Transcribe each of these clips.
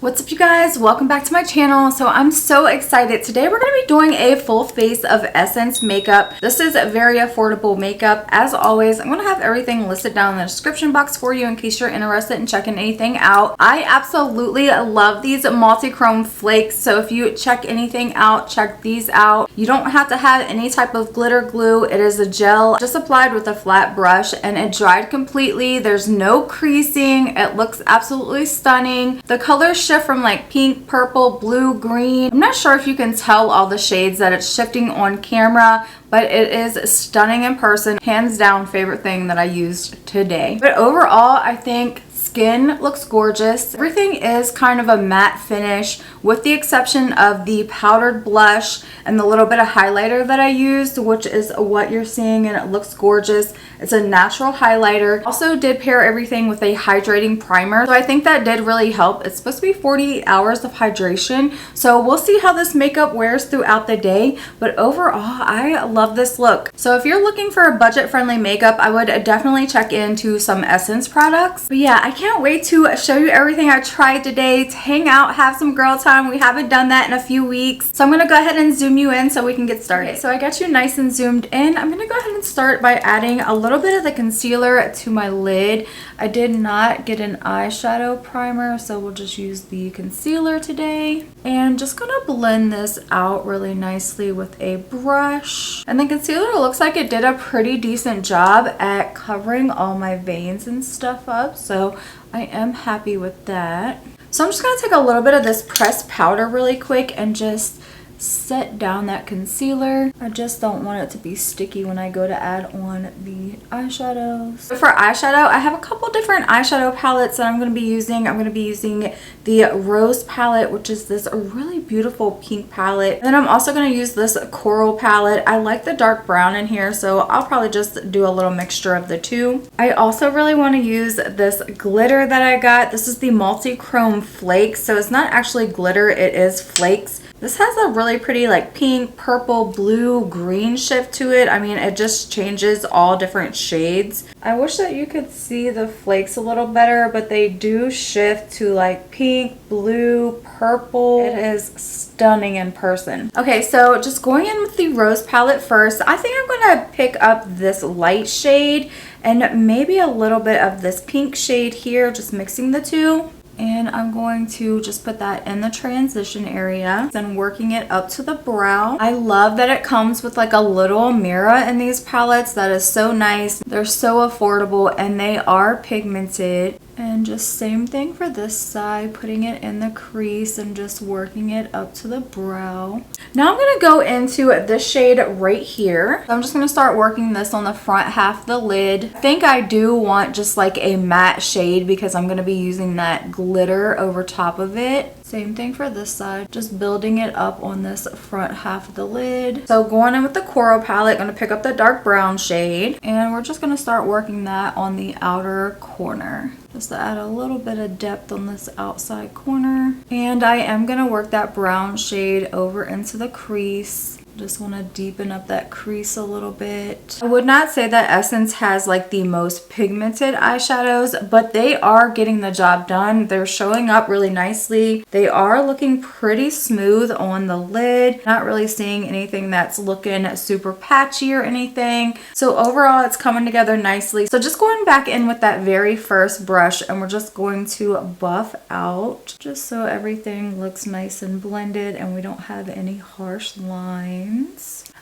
What's up, you guys? Welcome back to my channel. So I'm so excited. Today we're going to be doing a full face of Essence makeup. This is very affordable makeup. As always, I'm going to have everything listed down in the description box for you in case you're interested in checking anything out. I absolutely love these multi-chrome flakes. So if you check anything out, check these out. You don't have to have any type of glitter glue. It is a gel just applied with a flat brush and it dried completely. There's no creasing. It looks absolutely stunning. The colors shift from like pink, purple, blue, green. I'm not sure if you can tell all the shades that it's shifting on camera, but it is stunning in person. Hands down favorite thing that I used today. But overall, I think skin looks gorgeous. Everything is kind of a matte finish with the exception of the powdered blush and the little bit of highlighter that I used, which is what you're seeing, and it looks gorgeous. It's a natural highlighter. Also did pair everything with a hydrating primer, so I think that did really help. It's supposed to be 48 hours of hydration, so we'll see how this makeup wears throughout the day, but overall I love this look. So if you're looking for a budget-friendly makeup, I would definitely check into some Essence products. But yeah, I can't wait to show you everything I tried today, to hang out, have some girl time. We haven't done that in a few weeks, so I'm gonna go ahead and zoom you in so we can get started. Okay, so I got you nice and zoomed in. I'm gonna go ahead and start by adding a little bit of the concealer to my lid. I did not get an eyeshadow primer, so we'll just use the concealer today. And just gonna blend this out really nicely with a brush. And the concealer looks like it did a pretty decent job at covering all my veins and stuff up, so I am happy with that. So I'm just going to take a little bit of this pressed powder really quick and just set down that concealer. I just don't want it to be sticky when I go to add on the eyeshadows. So for eyeshadow, I have a couple different eyeshadow palettes that I'm going to be using. I'm going to be using the Rose palette, which is this really beautiful pink palette. And then I'm also going to use this Coral palette. I like the dark brown in here, so I'll probably just do a little mixture of the two. I also really want to use this glitter that I got. This is the multi-chrome flakes, so it's not actually glitter, it is flakes. This has a really pretty like pink, purple, blue, green shift to it. I mean, it just changes all different shades. I wish that you could see the flakes a little better, but they do shift to like pink, blue, purple. It is stunning in person. Okay, so just going in with the Rose palette first, I think I'm gonna pick up this light shade and maybe a little bit of this pink shade here, just mixing the two. And I'm going to just put that in the transition area, then working it up to the brow. I love that it comes with like a little mirror in these palettes. That is so nice. They're so affordable and they are pigmented. And just same thing for this side, putting it in the crease and just working it up to the brow. Now I'm going to go into this shade right here. So I'm just going to start working this on the front half of the lid. I think I do want just like a matte shade because I'm going to be using that glitter over top of it. Same thing for this side, just building it up on this front half of the lid. So going in with the Coral palette, going to pick up the dark brown shade and we're just going to start working that on the outer corner. Just to add a little bit of depth on this outside corner. And I am going to work that brown shade over into the crease. Just want to deepen up that crease a little bit. I would not say that Essence has like the most pigmented eyeshadows, but they are getting the job done. They're showing up really nicely. They are looking pretty smooth on the lid. Not really seeing anything that's looking super patchy or anything. So overall, it's coming together nicely. So just going back in with that very first brush and we're just going to buff out just so everything looks nice and blended and we don't have any harsh lines.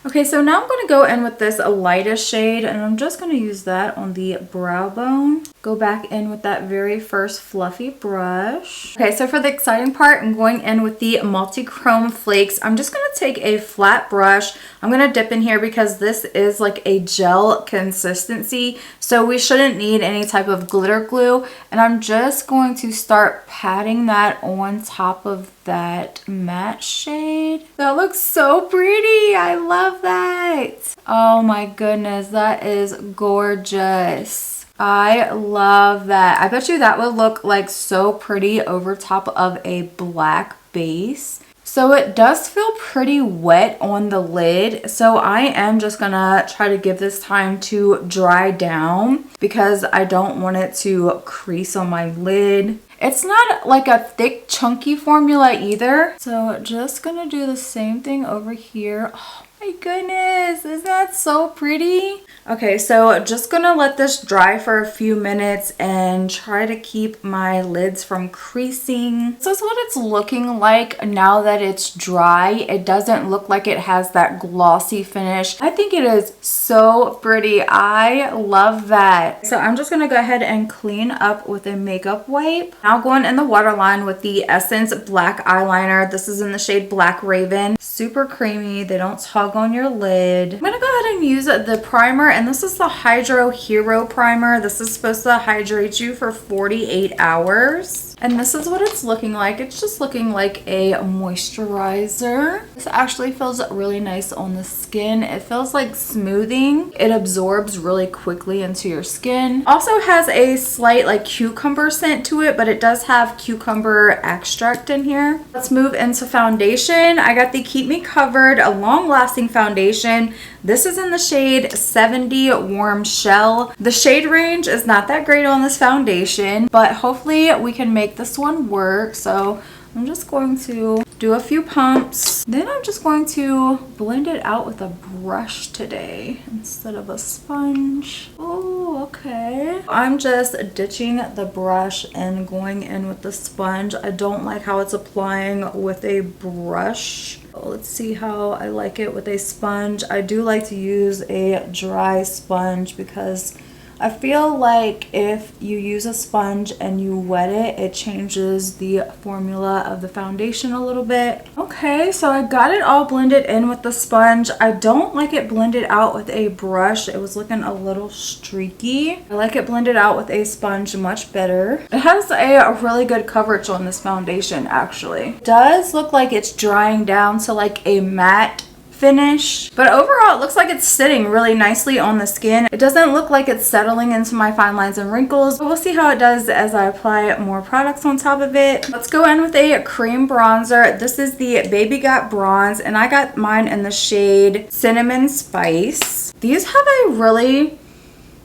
Okay, so now I'm going to go in with this lightest shade and I'm just going to use that on the brow bone. Go back in with that very first fluffy brush. Okay, so for the exciting part, I'm going in with the multi-chrome flakes. I'm just going to take a flat brush. I'm going to dip in here because this is like a gel consistency, so we shouldn't need any type of glitter glue. And I'm just going to start patting that on top of that matte shade. That looks so pretty. I love that. Oh my goodness, that is gorgeous. I love that. I bet you that would look like so pretty over top of a black base. So it does feel pretty wet on the lid, so I am just gonna try to give this time to dry down because I don't want it to crease on my lid. It's not like a thick, chunky formula either. So just gonna do the same thing over here. Oh my goodness, isn't that so pretty? Okay, so just gonna let this dry for a few minutes and try to keep my lids from creasing. This is what it's looking like now that it's dry. It doesn't look like it has that glossy finish. I think it is so pretty. I love that. So I'm just gonna go ahead and clean up with a makeup wipe. Now going in the waterline with the Essence Black Eyeliner. This is in the shade Black Raven. Super creamy. They don't tug on your lid. I'm gonna go ahead and use the primer, and this is the Hydro Hero Primer. This is supposed to hydrate you for 48 hours. And this is what it's looking like. It's just looking like a moisturizer. This actually feels really nice on the skin. It feels like smoothing. It absorbs really quickly into your skin. Also has a slight like cucumber scent to it, but it does have cucumber extract in here. Let's move into foundation. I got the Keep Me Covered, a long-lasting foundation. This is in the shade 70 Warm Shell. The shade range is not that great on this foundation, but hopefully we can make this one work. So I'm just going to do a few pumps. Then I'm just going to blend it out with a brush today instead of a sponge. Oh, okay. I'm just ditching the brush and going in with the sponge. I don't like how it's applying with a brush. Let's see how I like it with a sponge. I do like to use a dry sponge because I feel like if you use a sponge and you wet it, it changes the formula of the foundation a little bit. Okay, so I got it all blended in with the sponge. I don't like it blended out with a brush. It was looking a little streaky. I like it blended out with a sponge much better. It has a really good coverage on this foundation actually. It does look like it's drying down to like a matte finish, but overall it looks like it's sitting really nicely on the skin. It doesn't look like it's settling into my fine lines and wrinkles, but we'll see how it does as I apply more products on top of it. Let's go in with a cream bronzer. This is the Baby Got Bronze, and I got mine in the shade Cinnamon Spice. These have a really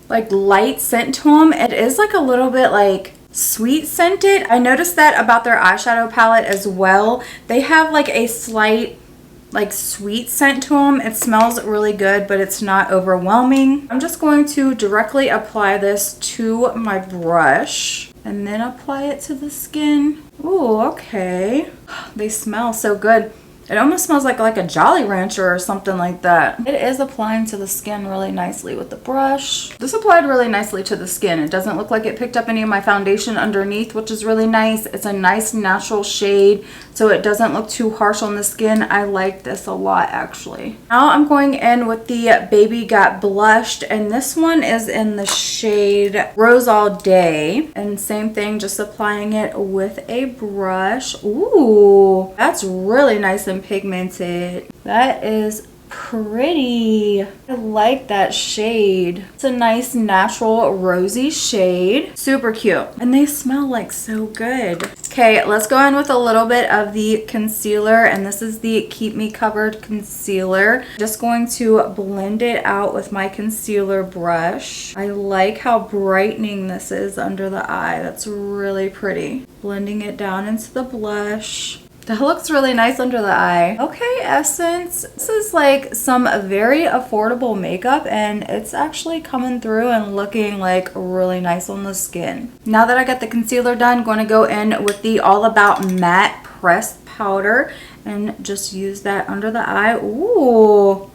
like light scent to them. It is like a little bit like sweet scented. I noticed that about their eyeshadow palette as well. They have like a slight like sweet scent to them. It smells really good, but it's not overwhelming. I'm just going to directly apply this to my brush and then apply it to the skin. Ooh, okay. They smell so good. It almost smells like a Jolly Rancher or something like that. It is applying to the skin really nicely with the brush. This applied really nicely to the skin. It doesn't look like it picked up any of my foundation underneath, which is really nice. It's a nice natural shade, so it doesn't look too harsh on the skin. I like this a lot actually. Now I'm going in with the Baby Got Blushed, and this one is in the shade Rose All Day. And same thing, just applying it with a brush. Ooh, that's really nice and pigmented. That is pretty. I like that shade. It's a nice natural rosy shade. Super cute. And they smell like so good. Okay, let's go in with a little bit of the concealer, and this is the Keep Me Covered concealer. Just going to blend it out with my concealer brush. I like how brightening this is under the eye. That's really pretty. Blending it down into the blush. That looks really nice under the eye. Okay, Essence. This is like some very affordable makeup, and it's actually coming through and looking like really nice on the skin. Now that I got the concealer done, I'm going to go in with the All About Matte Pressed Powder and just use that under the eye. Ooh,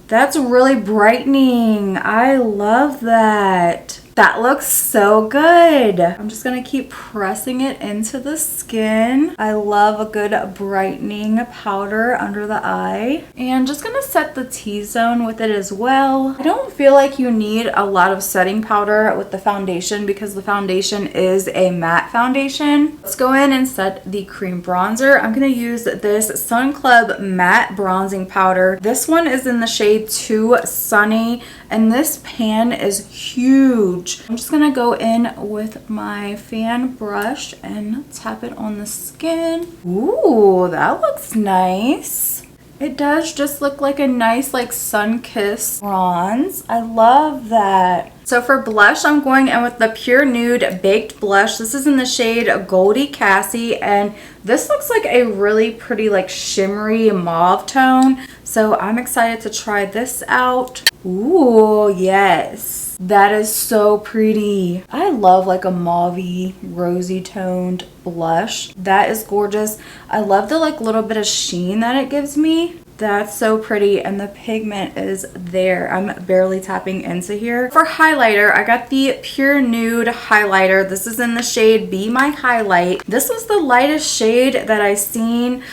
that's really brightening. I love that. That looks so good. I'm just gonna keep pressing it into the skin. I love a good brightening powder under the eye. And just gonna set the T-zone with it as well. I don't feel like you need a lot of setting powder with the foundation because the foundation is a matte foundation. Let's go in and set the cream bronzer. I'm gonna use this Sun Club Matte Bronzing Powder. This one is in the shade Too Sunny, and this pan is huge. I'm just gonna go in with my fan brush and tap it on the skin. Ooh, that looks nice. It does just look like a nice like sun-kissed bronze. I love that. So for blush, I'm going in with the Pure Nude Baked Blush. This is in the shade Goldie Cassie, and this looks like a really pretty like shimmery mauve tone. So I'm excited to try this out. Ooh, yes. That is so pretty. I love like a mauvey, rosy toned blush. That is gorgeous. I love the like little bit of sheen that it gives me. That's so pretty, and the pigment is there. I'm barely tapping into here. For highlighter, I got the Pure Nude highlighter. This is in the shade Be My Highlight. This was the lightest shade that I've seen.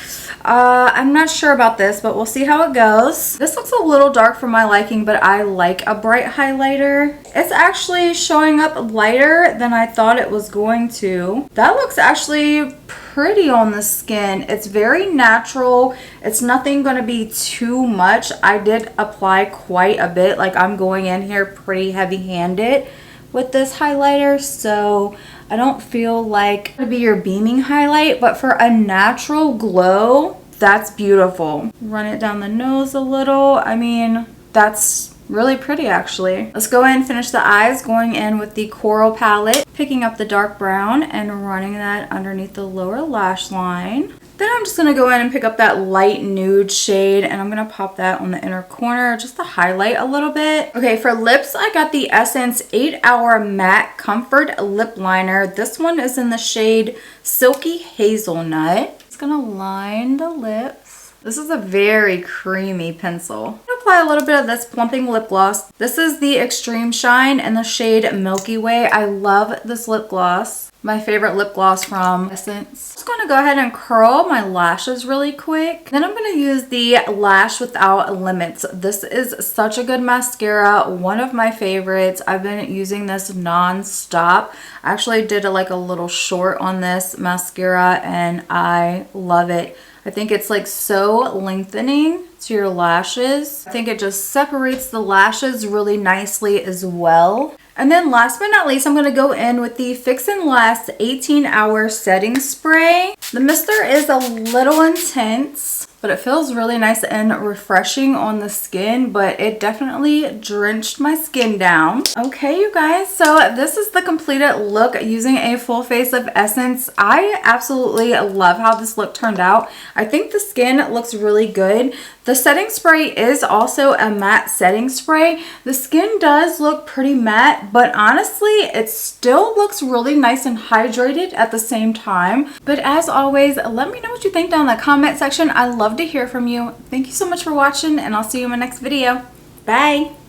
I'm not sure about this, but we'll see how it goes. This looks a little dark for my liking, but I like a bright highlighter. It's actually showing up lighter than I thought it was going to. That looks actually pretty on the skin. It's very natural. It's nothing going to be too much. I did apply quite a bit. Like, I'm going in here pretty heavy-handed with this highlighter, so I don't feel like it'll be your beaming highlight, but for a natural glow, that's beautiful. Run it down the nose a little. I mean, that's really pretty actually. Let's go ahead and finish the eyes, going in with the Coral palette, picking up the dark brown and running that underneath the lower lash line. Then I'm just going to go in and pick up that light nude shade, and I'm going to pop that on the inner corner just to highlight a little bit. Okay, for lips, I got the Essence 8-Hour Matte Comfort Lip Liner. This one is in the shade Silky Hazelnut. It's going to line the lips. This is a very creamy pencil. I'm going to apply a little bit of this plumping lip gloss. This is the Extreme Shine in the shade Milky Way. I love this lip gloss. My favorite lip gloss from Essence. Just going to go ahead and curl my lashes really quick. Then I'm going to use the Lash Without Limits. This is such a good mascara. One of my favorites. I've been using this non-stop. I actually did like a little short on this mascara and I love it. I think it's like so lengthening to your lashes. I think it just separates the lashes really nicely as well. And then last but not least, I'm going to go in with the Fix and Last 18-Hour Setting Spray. The mister is a little intense, but it feels really nice and refreshing on the skin, but it definitely drenched my skin down. Okay, you guys, so this is the completed look using a full face of Essence. I absolutely love how this look turned out. I think the skin looks really good. The setting spray is also a matte setting spray. The skin does look pretty matte, but honestly, it still looks really nice and hydrated at the same time. But as always, let me know what you think down in the comment section. I love to hear from you. Thank you so much for watching, and I'll see you in my next video. Bye!